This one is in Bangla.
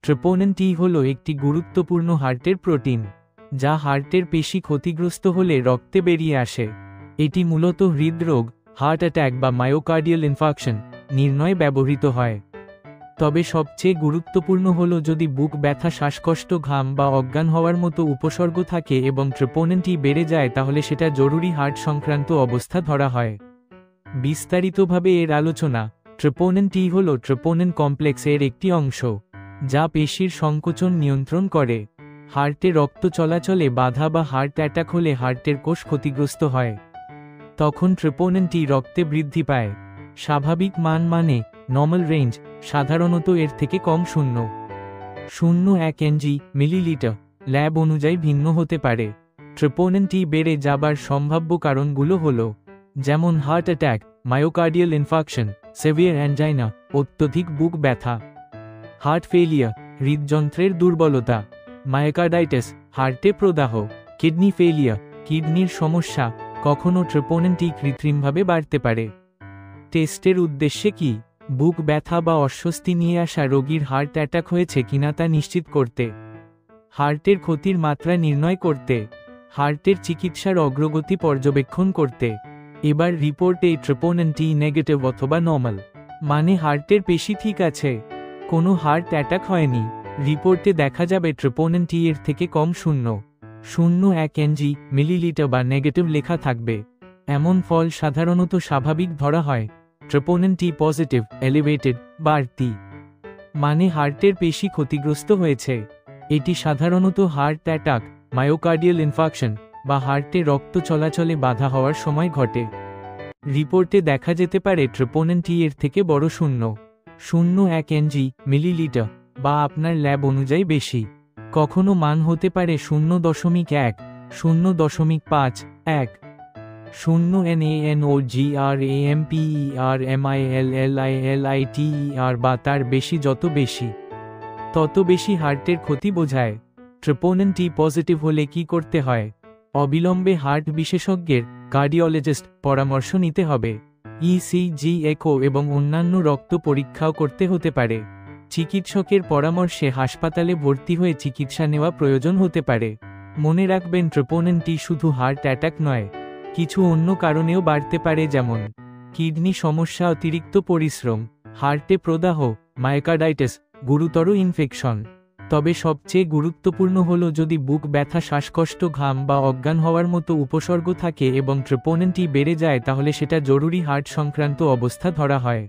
ট্রেপোনেন টি হল একটি গুরুত্বপূর্ণ হার্টের প্রোটিন, যা হার্টের পেশি ক্ষতিগ্রস্ত হলে রক্তে বেরিয়ে আসে। এটি মূলত হৃদরোগ, হার্ট অ্যাটাক বা মায়োকার্ডিয়াল ইনফার্কশন নির্ণয়ে ব্যবহৃত হয়। তবে সবচেয়ে গুরুত্বপূর্ণ হল যদি বুক ব্যথা, শ্বাসকষ্ট, ঘাম বা অজ্ঞান হওয়ার মতো উপসর্গ থাকে এবং ট্রেপোনেন টি বেড়ে যায়, তাহলে সেটা জরুরি হার্ট সংক্রান্ত অবস্থা ধরা হয়। বিস্তারিতভাবে এর আলোচনা। ট্রেপোনেন টি হল ট্রেপোনেন কমপ্লেক্স এর একটি অংশ, যা পেশির সংকোচন নিয়ন্ত্রণ করে। হার্টে রক্ত চলাচলে বাধা বা হার্ট অ্যাটাক হলে হার্টের কোষ ক্ষতিগ্রস্ত হয়। তখন ট্রেপোনেন টি রক্তে বৃদ্ধি পায়। স্বাভাবিক মান মানে নর্মাল রেঞ্জ সাধারণত এর থেকে কম 0.01 এনজি মিলিলিটার ল্যাব অনুযায়ী ভিন্ন হতে পারে। ট্রেপোনেন টি বেড়ে যাবার সম্ভাব্য কারণগুলো হল যেমন heart attack, myocardial infarction, severe angina, অত্যধিক বুক ব্যথা, হার্ট ফেলিয়ার, হৃদযন্ত্রের দুর্বলতা, মায়োকার্ডাইটিস, হার্টে প্রদাহ, কিডনি ফেলিয়ার, কিডনির সমস্যা। কখনও ট্রেপোনেন টি কৃত্রিমভাবে বাড়তে পারে। টেস্টের উদ্দেশ্যে কি? বুক ব্যথা বা অস্বস্তি নিয়ে আসা রোগীর হার্ট অ্যাটাক হয়েছে কিনা তা নিশ্চিত করতে, হার্টের ক্ষতির মাত্রা নির্ণয় করতে, হার্টের চিকিৎসার অগ্রগতি পর্যবেক্ষণ করতে। এবার রিপোর্টে ট্রেপোনেন টি নেগেটিভ অথবা নর্মাল, মানে হার্টের পেশি ঠিক আছে, কোনো হার্ট অ্যাটাক হয়নি। রিপোর্টে দেখা যাবে ট্রেপোনেন টি এর থেকে কম 0.01 এনজি মিলিলিটার বা নেগেটিভ লেখা থাকবে। এমন ফল সাধারণত স্বাভাবিক ধরা হয়। ট্রেপোনেন টি পজিটিভ, এলিভেটেড, বাড়তি, মানে হার্টের পেশি ক্ষতিগ্রস্ত হয়েছে। এটি সাধারণত হার্ট অ্যাটাক, মায়োকার্ডিয়াল ইনফার্কশন বা হার্টে রক্ত চলাচলে বাধা হওয়ার সময় ঘটে। রিপোর্টে দেখা যেতে পারে ট্রেপোনেন টি এর থেকে বড় 0.01 এনজি মিলিলিটার বা আপনার ল্যাব অনুযায়ী বেশি। কখনো মান হতে পারে 0.1, 0.5, 1, 0 NaNOGRAMPERMILLILITER বা তার বেশি। যত বেশি তত বেশি হার্টের ক্ষতি বোঝায়। ট্রেপোনেন টি পজিটিভ হলে কি করতে হয়? অবিলম্বে হার্ট বিশেষজ্ঞের, কার্ডিওলজিস্ট পরামর্শ নিতে হবে। ইসিজি, একো এবং অন্যান্য রক্ত পরীক্ষাও করতে হতে পারে। চিকিৎসকের পরামর্শে হাসপাতালে ভর্তি হয়ে চিকিৎসা নেওয়া প্রয়োজন হতে পারে। মনে রাখবেন, ট্রেপোনেন টি শুধু হার্ট অ্যাটাক নয়, কিছু অন্য কারণেও বাড়তে পারে, যেমন কিডনি সমস্যা, অতিরিক্ত পরিশ্রম, হার্টে প্রদাহ, মায়োকার্ডাইটিস, গুরুতর ইনফেকশন। তবে সবচেয়ে গুরুত্বপূর্ণ হল যদি বুক ব্যথা, শ্বাসকষ্ট, ঘাম বা অজ্ঞান হওয়ার মতো উপসর্গ থাকে এবং ট্রেপোনেন টি বেড়ে যায়, তাহলে সেটা জরুরি হার্ট সংক্রান্ত অবস্থা ধরা হয়।